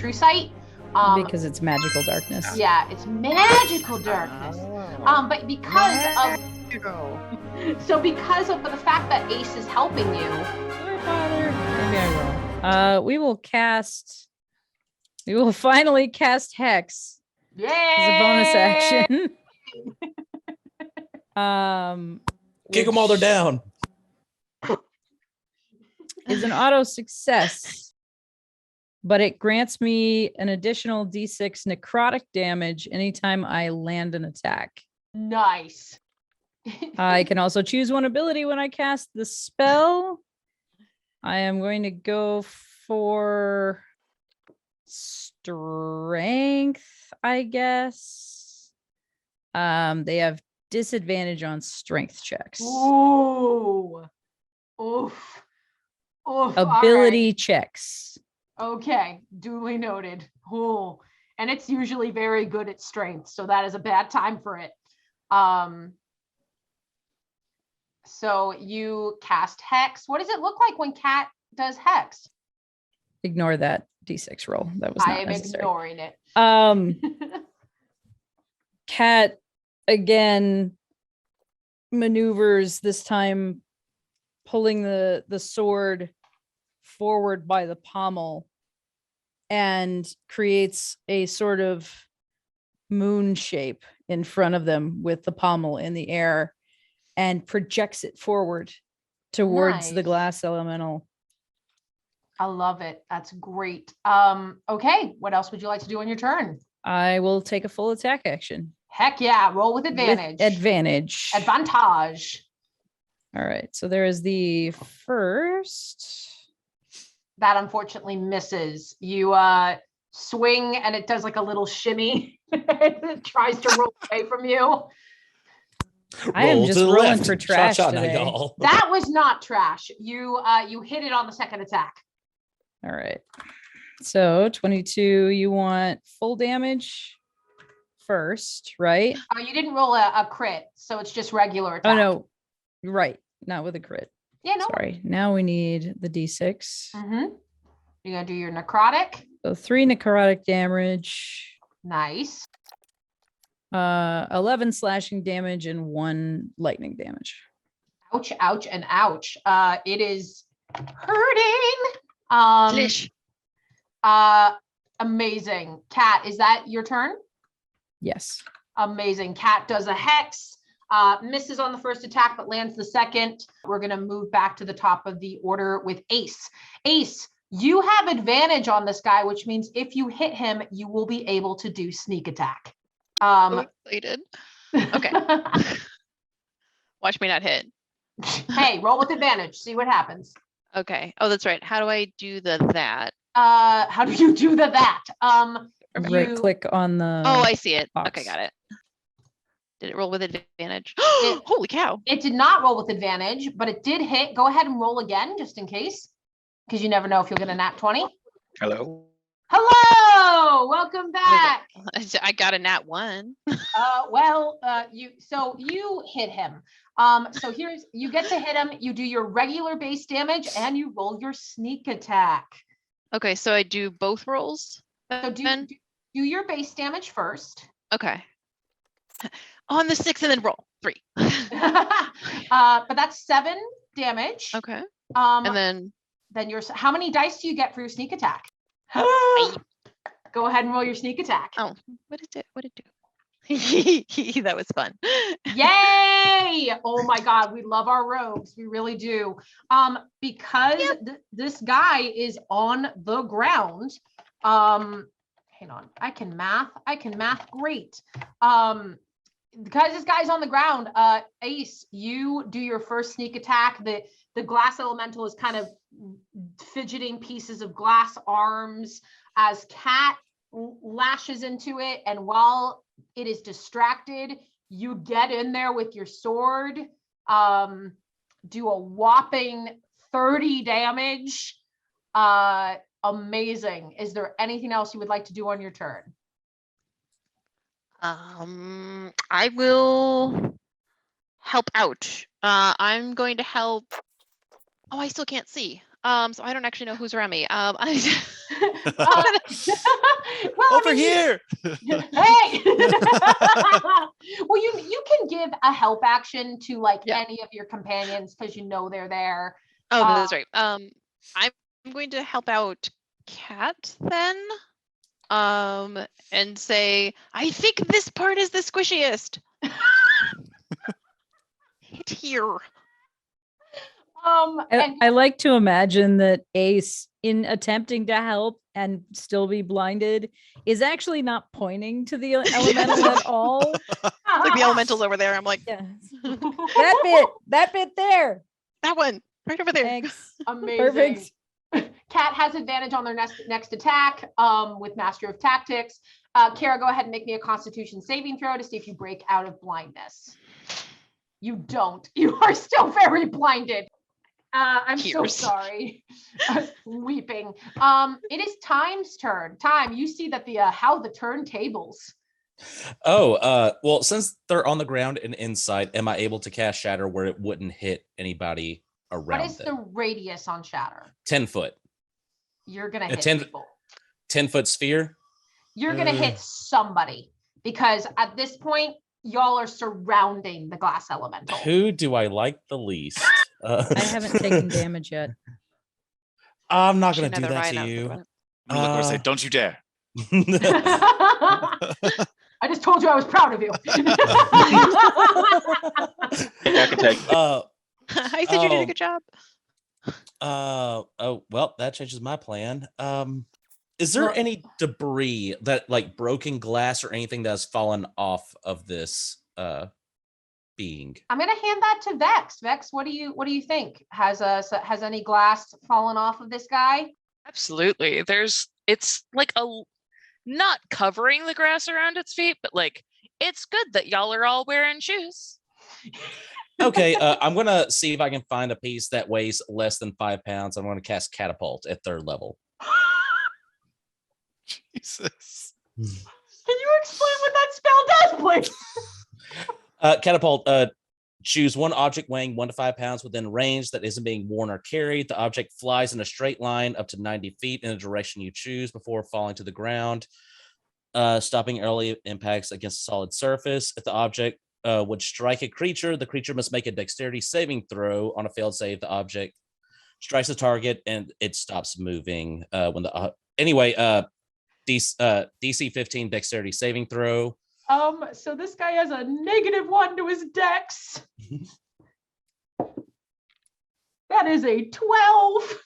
true sight. Because it's magical darkness. Yeah, it's magical darkness. But because because of the fact that Ace is helping you. Sorry, Father. Maybe I will. We will finally cast Hex. Yay! As a bonus action. Kick them while they're down. Is an auto success, but it grants me an additional D6 necrotic damage anytime I land an attack. Nice. I can also choose one ability when I cast the spell. I am going to go for strength, I guess. They have disadvantage on strength checks. Ooh. Oof. Oof. Ability checks. Okay, duly noted. Ooh. And it's usually very good at strength, so that is a bad time for it. So you cast Hex. What does it look like when Cat does Hex? Ignore that D6 roll. That was not I am necessary. ignoring it. Cat again maneuvers, this time pulling the sword forward by the pommel, and creates a sort of moon shape in front of them with the pommel in the air, and projects it forward towards the glass elemental. I love it. That's great. Okay, what else would you like to do on your turn? I will take a full attack action. Heck yeah, roll with advantage. Advantage. Advantage. All right, so there is the first. That unfortunately misses. You swing and it does like a little shimmy. It tries to roll away from you. I am just rolling for trash today. That was not trash. You hit it on the second attack. All right. So 22, you want full damage first, right? Oh, you didn't roll a crit, so it's just regular attack. Oh, no. Right. Not with a crit. Yeah, no. Sorry. Now we need the D6. Mm-hmm. You're going to do your necrotic. So 3 necrotic damage. Nice. 11 slashing damage and 1 lightning damage. Ouch, ouch, and ouch. It is hurting. Amazing. Cat, is that your turn? Yes. Amazing. Cat does a Hex, misses on the first attack, but lands the second. We're going to move back to the top of the order with Ace. Ace, you have advantage on this guy, which means if you hit him, you will be able to do sneak attack. So excited. Okay. Watch me not hit. Hey, roll with advantage. See what happens. Okay. Oh, that's right. How do I do that? How do you do that? Right click on the. Oh, I see it. box. Okay, got it. Did it roll with advantage? Holy cow. It did not roll with advantage, but it did hit. Go ahead and roll again, just in case, because you never know if you'll get a nat 20. Hello. Hello, welcome back. I got a nat 1. You hit him. So you get to hit him. You do your regular base damage and you roll your sneak attack. Okay, so I do both rolls. So do your base damage first. Okay. On the 6 and then roll 3. But that's 7 damage. Okay. And then how many dice do you get for your sneak attack? Go ahead and roll your sneak attack. Oh, what did it do? That was fun. Yay! Oh my God, we love our rogues. We really do. Because this guy is on the ground. Hang on, I can math great. Because this guy's on the ground, Ace, you do your first sneak attack. The glass elemental is kind of fidgeting pieces of glass arms as Cat lashes into it, and while it is distracted, you get in there with your sword, do a whopping 30 damage. Amazing. Is there anything else you would like to do on your turn? I will help out. I'm going to help. Oh, I still can't see. So I don't actually know who's around me. Well, Over here. Hey. Well, you can give a help action to like Yeah. any of your companions because you know they're there. Oh, that's right. I'm going to help out Cat then. And say, I think this part is the squishiest. Hit here. And I like to imagine that Ace, in attempting to help and still be blinded, is actually not pointing to the elemental at all. Like the elementals over there. I'm like, Yeah. That bit there. that one right over there. Thanks. amazing. Perfect. Cat has advantage on their next attack with Master of Tactics. Kara, go ahead and make me a Constitution saving throw to see if you break out of blindness. You don't. You are still very blinded. I'm so Tears. sorry. Weeping. It is Time's turn. Time, you see that the how the turntables. Oh, well, since they're on the ground and inside, am I able to cast Shatter where it wouldn't hit anybody What around is the them? radius on Shatter? 10 foot. You're gonna A hit 10 people. 10-foot sphere? You're gonna hit somebody because at this point, y'all are surrounding the glass elemental. Who do I like the least? I haven't taken damage yet. I'm not Actually, going to do neither that have I, to now that I think you. about it. I'm gonna look over and say, "Don't you dare." I just told you I was proud of you. I can take. I said you did a Oh. good job. Oh, well, that changes my plan. Is there Well- any debris that like broken glass or anything that's fallen off of this being? I'm gonna hand that to Vex. Vex, what do you think? Has any glass fallen off of this guy? Absolutely. It's like not covering the grass around its feet, but like it's good that y'all are all wearing shoes. Okay, I'm gonna see if I can find a piece that weighs less than 5 pounds. I'm gonna cast Catapult at 3rd level. Jesus. Can you explain what that spell does, please? Catapult, choose one object weighing 1 to 5 pounds within range that isn't being worn or carried. The object flies in a straight line up to 90 feet in the direction you choose before falling to the ground, stopping early impacts against a solid surface. If the object would strike a creature, the creature must make a dexterity saving throw. On a failed save, the object strikes the target and it stops moving. When the DC 15 dexterity saving throw. So this guy has a -1 to his dex. That is a 12.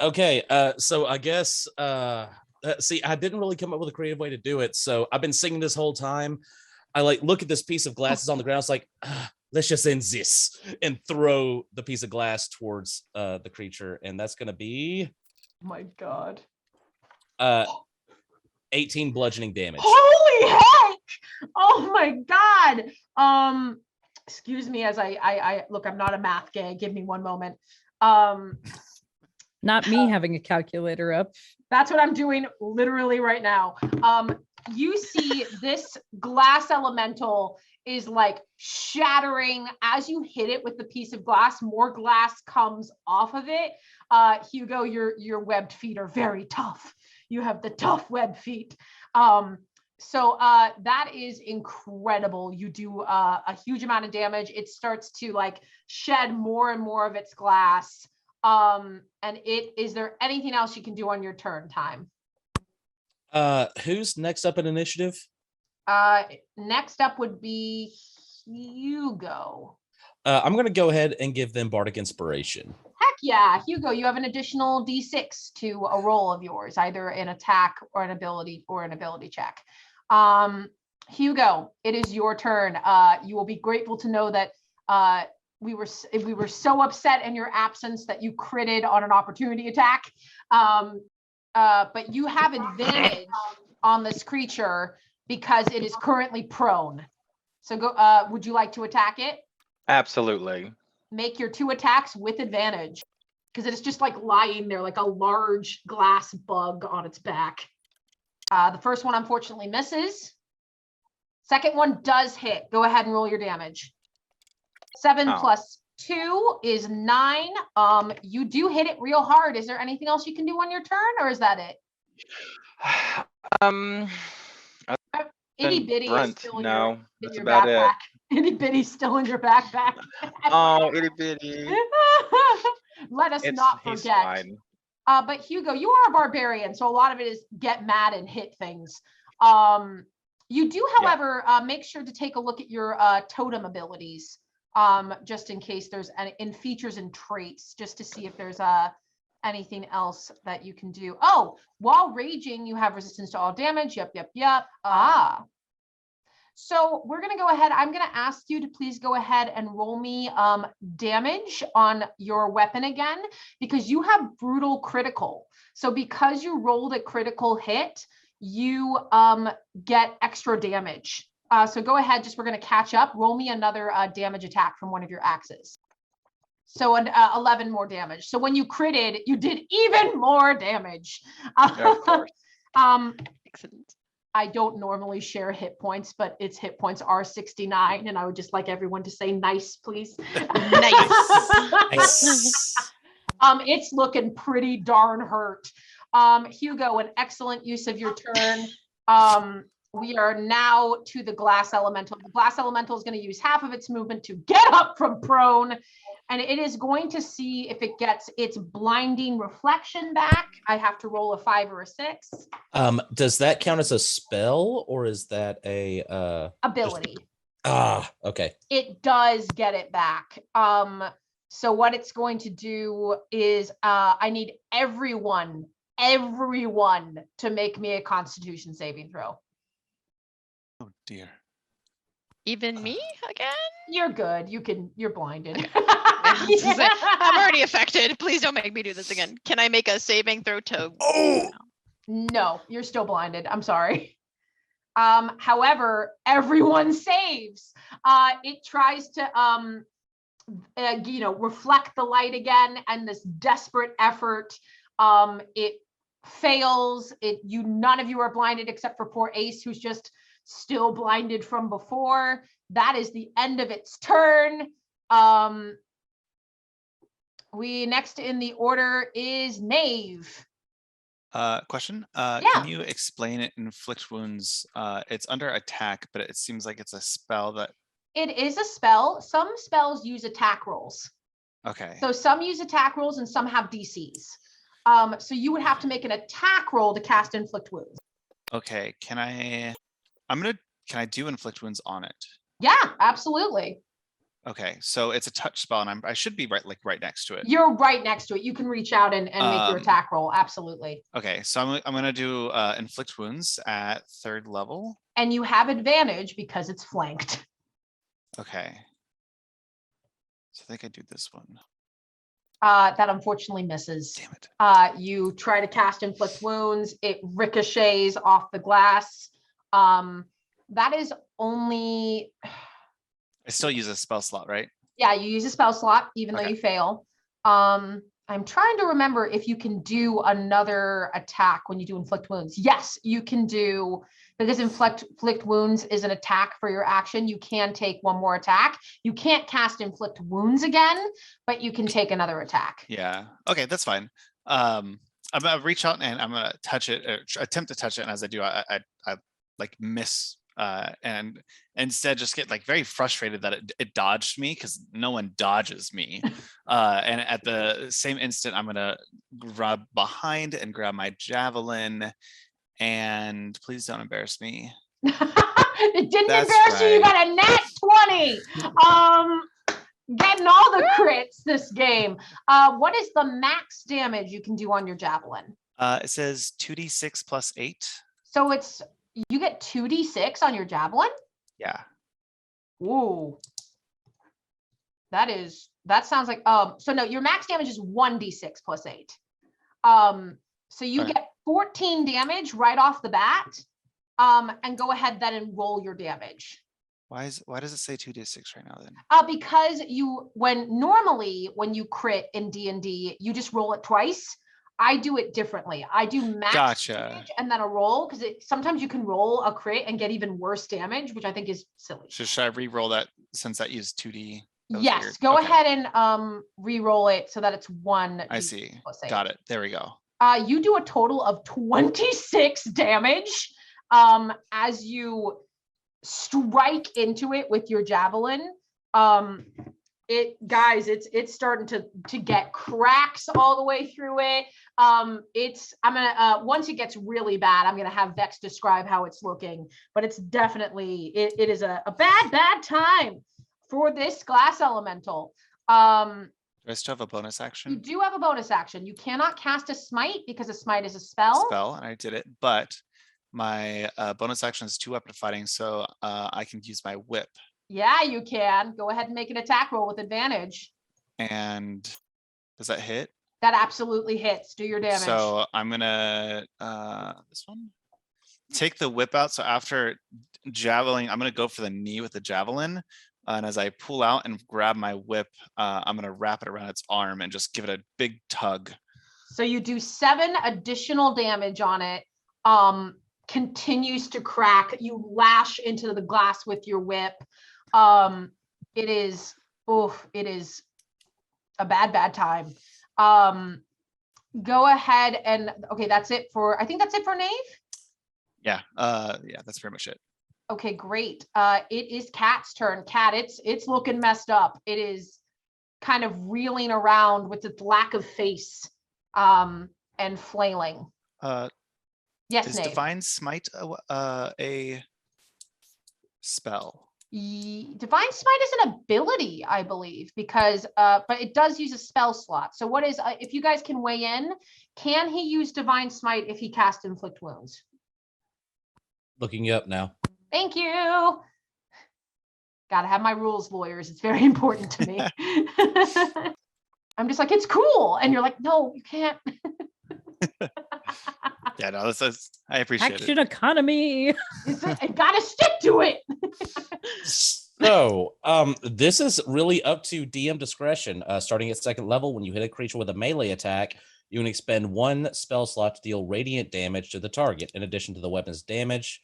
Okay, so I guess see, I didn't really come up with a creative way to do it. So I've been singing this whole time. I like look at this piece of glass on the ground. It's like, let's just end this and throw the piece of glass towards the creature, and that's gonna be Oh my god. 18 bludgeoning damage. Holy heck! Oh my god. Excuse me as I look, I'm not a math gay. Give me one moment. Not me having a calculator up. That's what I'm doing literally right now. You see this glass elemental is like shattering as you hit it with the piece of glass. More glass comes off of it. Hugo, your webbed feet are very tough. You have the tough web feet. So that is incredible. You do a huge amount of damage. It starts to like shed more and more of its glass. And is there anything else you can do on your turn time? Who's next up in initiative? Next up would be Hugo. I'm gonna go ahead and give them Bardic Inspiration. Heck yeah, Hugo, you have an additional D6 to a roll of yours, either an attack or an ability check. Hugo, it is your turn. You will be grateful to know that we were so upset in your absence that you critted on an opportunity attack. But you have advantage on this creature because it is currently prone. So go. Would you like to attack it? Absolutely. Make your 2 attacks with advantage because it is just like lying there like a large glass bug on its back. The first one unfortunately misses. Second one does hit. Go ahead and roll your damage. 7 Oh. plus 2 is 9. You do hit it real hard. Is there anything else you can do on your turn, or is that it? Itty bitty is Brunt, still in no, in that's your about it. backpack. Itty bitty's still in your backpack. Oh, itty bitty. Let us It's not he's forget. fine. But Hugo, you are a barbarian, so a lot of it is get mad and hit things. You do, however, make sure to take a look at your totem abilities, just in case there's any in features and traits, just to see if there's anything else that you can do. Oh, while raging, you have resistance to all damage. Yep. So we're going to go ahead. I'm going to ask you to please go ahead and roll me damage on your weapon again, because you have brutal critical. So because you rolled a critical hit, you get extra damage. So go ahead, we're going to catch up. Roll me another damage attack from one of your axes. So 11 more damage. So when you critted, you did even more damage. Yeah, of course. Excellent. I don't normally share hit points, but its hit points are 69, and I would just like everyone to say nice, please. Nice. It's looking pretty darn hurt. Hugo, an excellent use of your turn. We are now to the glass elemental. The glass elemental is going to use half of its movement to get up from prone, and it is going to see if it gets its blinding reflection back. I have to roll a 5 or a 6. Does that count as a spell, or is that a Ability. Okay. It does get it back. So what it's going to do is I need everyone to make me a Constitution saving throw. Oh dear. Even me again? You're good. You're blinded. I'm already affected. Please don't make me do this again. Can I make a saving throw to? Oh, No, you're still blinded. I'm sorry. However, everyone saves. It tries to reflect the light again, and this desperate effort, it fails. None of you are blinded except for poor Ace, who's just still blinded from before. That is the end of its turn. We next in the order is Knave. Question. Yeah. Can you explain it? Inflict wounds. It's under attack, but it seems like it's a spell that. It is a spell. Some spells use attack rolls. Okay. So some use attack rolls and some have DCs. So you would have to make an attack roll to cast Inflict Wounds. Okay. Can I do inflict wounds on it? Yeah, absolutely. Okay. So it's a touch spell, and I should be right next to it. You're right next to it. You can reach out and make your attack roll. Absolutely. Okay. So I'm gonna do inflict wounds at 3rd level. And you have advantage because it's flanked. Okay. So I think I do this one. That unfortunately misses. Damn it. You try to cast Inflict Wounds. It ricochets off the glass. That is only. I still use a spell slot, right? Yeah, you use a spell slot, even though Okay. you fail. I'm trying to remember if you can do another attack when you do Inflict Wounds. Yes, you can do, because Inflict Wounds is an attack for your action. You can take one more attack. You can't cast Inflict Wounds again, but you can take another attack. Yeah. Okay, that's fine. I'm gonna reach out and I'm gonna touch it, or attempt to touch it, and as I do, I like miss, and instead just get like very frustrated that it dodged me, because no one dodges me. And at the same instant, I'm gonna grab behind and grab my javelin, and please don't embarrass me. It didn't That's embarrass you. You right. got a nat 20. Getting all the crits this game. What is the max damage you can do on your javelin? It says 2d6 plus 8. So you get 2d6 on your javelin? Yeah. Ooh. That sounds like, so no, your max damage is 1d6 plus 8. So you Okay. get 14 damage right off the bat. And go ahead then and roll your damage. Why does it say 2d6 right now then? Because normally when you crit in D&D, you just roll it twice. I do it differently. I do max Gotcha. damage and then a roll, because sometimes you can roll a crit and get even worse damage, which I think is silly. Should I re-roll that, since that used 2d? That was Yes, weird. go Okay, ahead and re-roll it so that it's one. I D6 see. plus eight. Got it. There we go. You do a total of 26 damage as you strike into it with your javelin. It's starting to get cracks all the way through it. I'm gonna once it gets really bad, I'm gonna have Vex describe how it's looking, but it's definitely it is a bad time for this glass elemental. Do I still have a bonus You action? do have a bonus action. You cannot cast a smite because a smite is a spell. And I did it, but my bonus action is 2 weapon fighting, so I can use my whip. Yeah, you can. Go ahead and make an attack roll with advantage. And does that hit? That absolutely hits. Do your damage. So I'm gonna this one take the whip out. So after javelin, I'm gonna go for the knee with the javelin. And as I pull out and grab my whip, I'm gonna wrap it around its arm and just give it a big tug. So you do 7 additional damage on it. Continues to crack. You lash into the glass with your whip. It is a bad time. Go ahead and okay, that's it for. I think that's it for Knave. Yeah, that's pretty much it. Okay, great. It is Cat's turn. Cat, it's looking messed up. It is kind of reeling around with its lack of face, and flailing. Yes, Is Nate. Divine Smite a spell? Divine Smite is an ability, I believe, because but it does use a spell slot. So what is if you guys can weigh in, can he use Divine Smite if he casts Inflict Wounds? Looking you up now. Thank you. Gotta have my rules, lawyers. It's very important to me. I'm just like, it's cool. And you're like, no, you can't. Yeah, no, I appreciate Action it. economy. I gotta stick to it. So, this is really up to DM discretion. Starting at 2nd level, when you hit a creature with a melee attack, you can expend 1 spell slot to deal radiant damage to the target. In addition to the weapon's damage,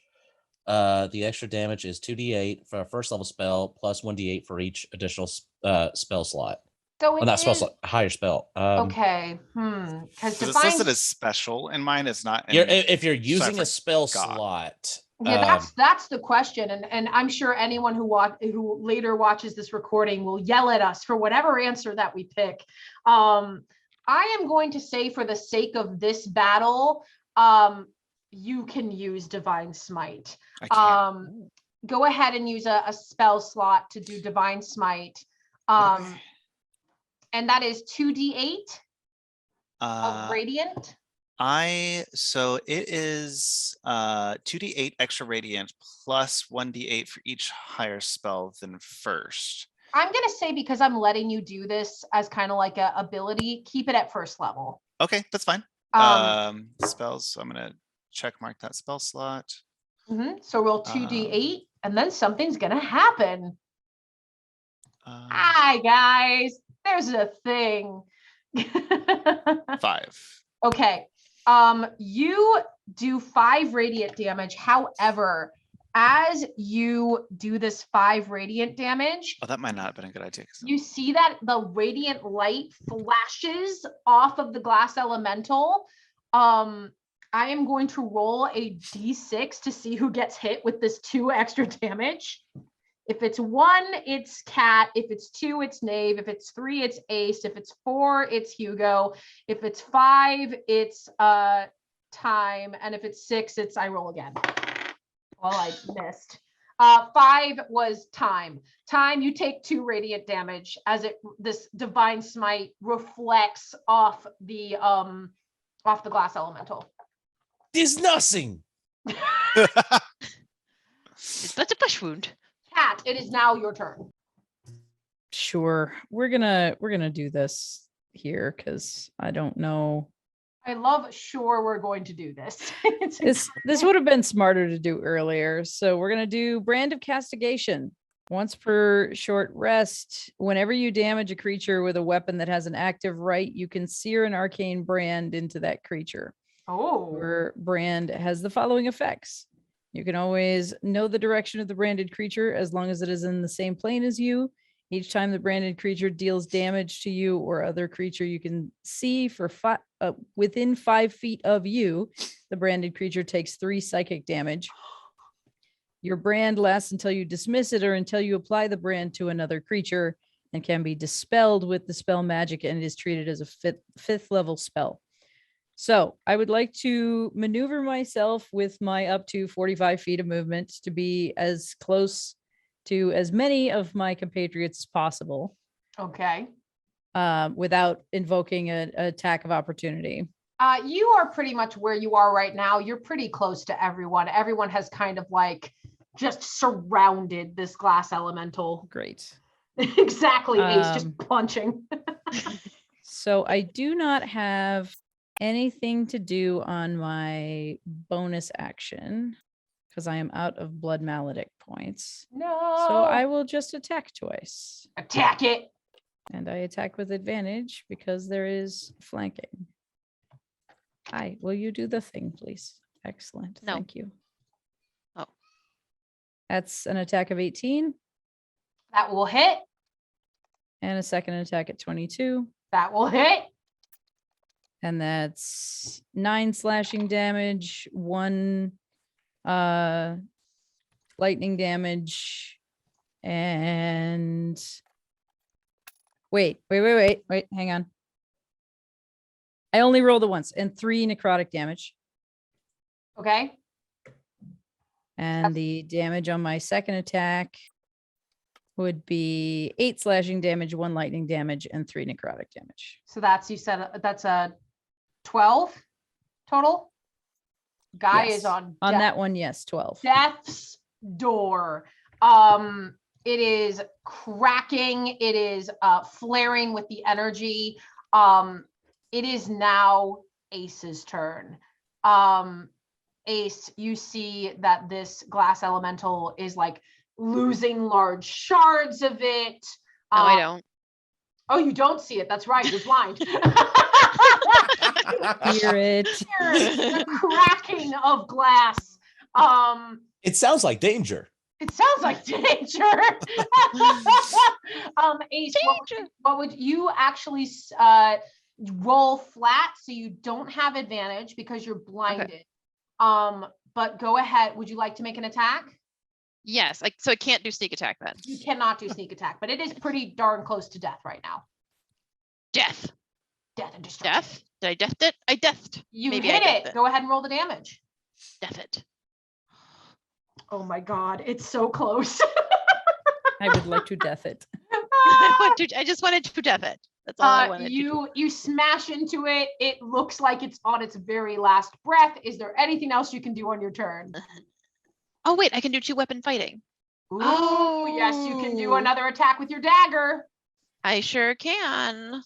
the extra damage is 2d8 for a 1st level spell, plus 1d8 for each additional spell slot. So Well, not spell slot, higher spell. Okay. Because Because it's Divine. listed as special in mine. It's not. If you're using a spell forgot. slot. Yeah, that's the question, and I'm sure anyone who later watches this recording will yell at us for whatever answer that we pick. I am going to say, for the sake of this battle, you can use Divine Smite. I can't. Go ahead and use a spell slot to do Divine Smite, and that is 2d8 of radiant. So it is 2d8 extra radiant plus 1d8 for each higher spell than first. I'm gonna say, because I'm letting you do this as kind of like a ability, keep it at 1st level. Okay, that's fine. Spells. So I'm gonna check mark that spell slot. So roll 2d8, and then something's gonna happen. Hi guys, there's a thing. 5. Okay. You do 5 radiant damage. However, as you do this 5 radiant damage, Oh, that might not have been a good idea. you see that the radiant light flashes off of the glass elemental. I am going to roll a d6 to see who gets hit with this 2 extra damage. If it's 1, it's Cat. If it's 2, it's Knave. If it's 3, it's Ace. If it's 4, it's Hugo. If it's 5, it's Time. And if it's 6, it's I roll again. Well, I missed. 5 was Time. Time, you take 2 radiant damage as this Divine Smite reflects off the glass elemental. There's nothing. That's a push wound. Cat, it is now your turn. Sure. We're gonna do this here because I don't know. I love sure we're going to do this. This would have been smarter to do earlier. So we're gonna do Brand of Castigation. Once per short rest, whenever you damage a creature with a weapon that has an active right, you can sear an arcane brand into that creature. Your brand has the following effects. You can always know the direction of the branded creature as long as it is in the same plane as you. Each time the branded creature deals damage to you or other creature you can see for within 5 feet of you, the branded creature takes 3 psychic damage. Your brand lasts until you dismiss it or until you apply the brand to another creature and can be dispelled with the spell magic, and it is treated as a fifth level spell. So I would like to maneuver myself with my up to 45 feet of movement to be as close to as many of my compatriots as possible. Okay. Without invoking an attack of opportunity. You are pretty much where you are right now. You're pretty close to everyone. Everyone has kind of like just surrounded this glass elemental. Great. Exactly, Ace, just punching. So I do not have anything to do on my bonus action because I am out of blood maledict points. No. So I will just attack twice. Attack it. And I attack with advantage because there is flanking. Hi, will you do the thing, please? Excellent. No. Thank you. Oh. That's an attack of 18 That will hit. and a second attack at 22. That will hit. And that's 9 slashing damage, 1 lightning damage, and wait, hang on. I only rolled it once, and 3 necrotic damage. Okay. And the damage on my second attack would be 8 slashing damage, 1 lightning damage, and 3 necrotic damage. So that's, you said that's a 12 total. Guy Yes. is on That one, yes, 12. death's door. It is cracking. It is flaring with the energy. It is now Ace's turn. Ace, you see that this glass elemental is like losing large shards of it. No, I don't. Oh, you don't see it. That's right. You're blind. Hear it. The cracking of glass. It sounds like danger. It sounds like danger. Ace, what would you actually roll flat so you don't have advantage because you're blinded? Okay. But go ahead. Would you like to make an attack? Yes. So I can't do sneak attack then. You cannot do sneak attack, but it is pretty darn close to death right now. Death. Death and destruction. Death. Did I death it? I deathed. You Maybe hit I deathed it. Go ahead and roll the damage. Death it. Oh my God, it's so close. I would like to death it. I just wanted to death it. That's all I wanted to do. You smash into it. It looks like it's on its very last breath. Is there anything else you can do on your turn? Oh wait, I can do 2-weapon fighting. Oh, yes, you can do another attack with your dagger. I sure can.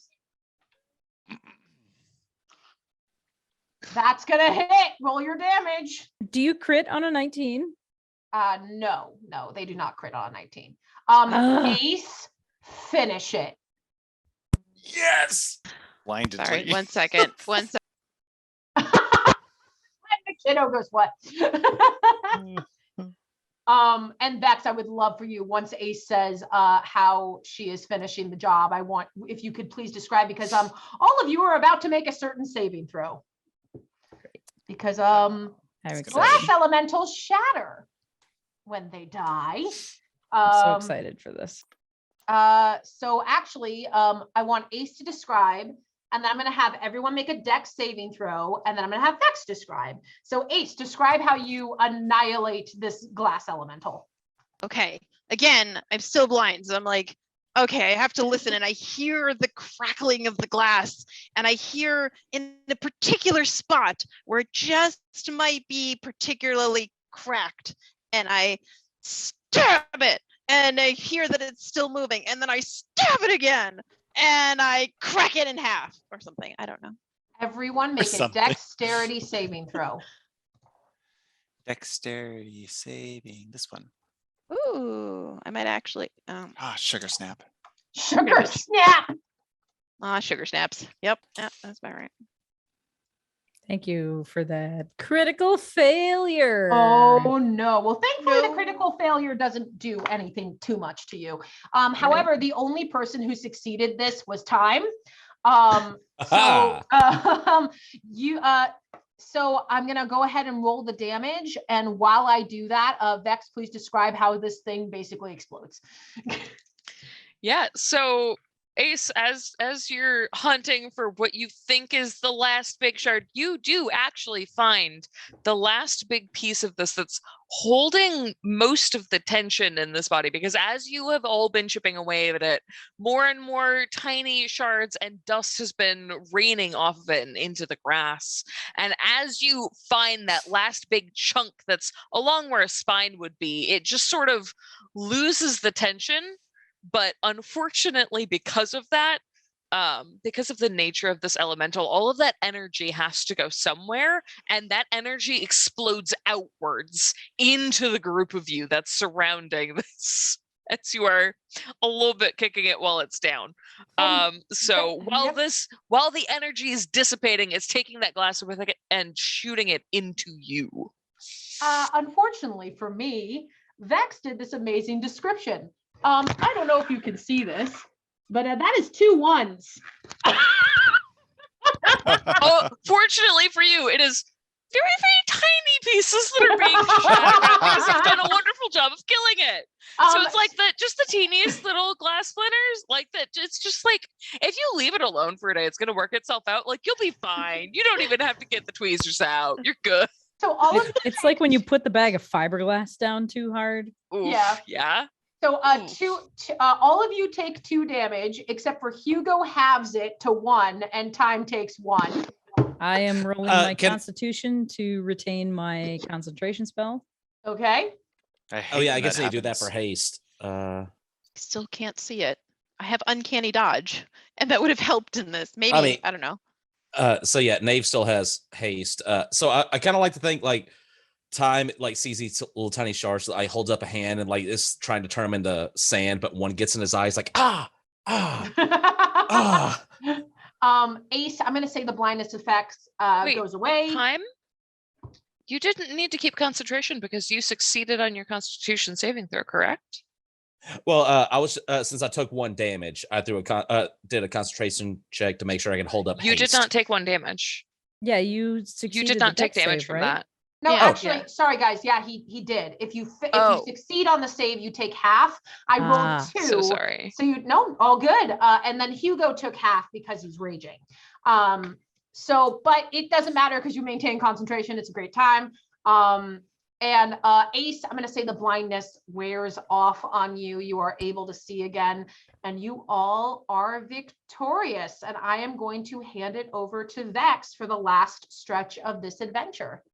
That's gonna hit. Roll your damage. Do you crit on a 19? No, they do not crit on 19. Ace, finish it. Yes. Blinded. Sorry, 1 second. 1 second. The kiddo goes, what? And Bex, I would love for you, once Ace says how she is finishing the job, I want, if you could please describe, because all of you are about to make a certain saving throw. Because I'm excited. glass elementals shatter when they die. I'm so excited for this. So actually, I want Ace to describe, and then I'm going to have everyone make a dex saving throw, and then I'm going to have Vex describe. So Ace, describe how you annihilate this glass elemental. Okay. Again, I'm still blind, so I'm like, okay, I have to listen, and I hear the crackling of the glass, and I hear in a particular spot where it just might be particularly cracked, and I stab it, and I hear that it's still moving, and then I stab it again, and I crack it in half or something. I don't know. Everyone make a something. dexterity saving throw. Dexterity saving. This one. Ooh, I might actually. Sugar snap. Sugar snap. Sugar snaps. Yep, that's about right. Thank you for that critical failure. Oh no. Well, thankfully the No. critical failure doesn't do anything too much to you. However, the only person who succeeded this was Time. So so I'm gonna go ahead and roll the damage. And while I do that, Vex, please describe how this thing basically explodes. Yeah, so Ace, as you're hunting for what you think is the last big shard, you do actually find the last big piece of this that's holding most of the tension in this body, because as you have all been chipping away at it, more and more tiny shards and dust has been raining off of it and into the grass. And as you find that last big chunk that's along where a spine would be, it just sort of loses the tension. But unfortunately, because of that, because of the nature of this elemental, all of that energy has to go somewhere, and that energy explodes outwards into the group of you that's surrounding this, as you are a little bit kicking it while it's down. So while the energy is dissipating, it's taking that glass with it and shooting it into you. Unfortunately for me, Vex did this amazing description. I don't know if you can see this, but that is 2 1s. Oh, fortunately for you, it is very, very tiny pieces that are being shattered because you've done a wonderful job of killing it. So it's like just the teeniest little glass splinters, like that. It's just like, if you leave it alone for a day, it's gonna work itself out. Like, you'll be fine. You don't even have to get the tweezers out. You're good. So all of It's like when you put the bag of fiberglass down too hard. Oof, Yeah. yeah. So all of you take 2 damage, except for Hugo halves it to 1 and Time takes 1. I am rolling my can- constitution to retain my concentration spell. Okay. I Oh hate yeah, I when guess that they do that happens. for haste. Still can't see it. I have uncanny dodge, and that would have helped in this. Maybe, I don't know. So yeah, Knave still has haste. So I kind of like to think like Time like sees these little tiny shards. So I holds up a hand and like is trying to turn them into sand, but one gets in his eyes like ah. Ace, I'm gonna say the blindness effects Wait, goes away. Time? You didn't need to keep concentration because you succeeded on your Constitution saving throw, correct? Well, I was since I took 1 damage, I threw did a concentration check to make sure I can hold up. You did haste. not take 1 damage. Yeah, you succeeded. You did the not take dex damage save, from right? that. No, Yeah. actually, sorry guys. Yeah, he did. If you succeed on the save, you take half. I rolled 2. So sorry. So all good. And then Hugo took half because he's raging. So, but it doesn't matter because you maintain concentration. It's a great time. And Ace, I'm going to say the blindness wears off on you. You are able to see again, and you all are victorious. And I am going to hand it over to Vex for the last stretch of this adventure.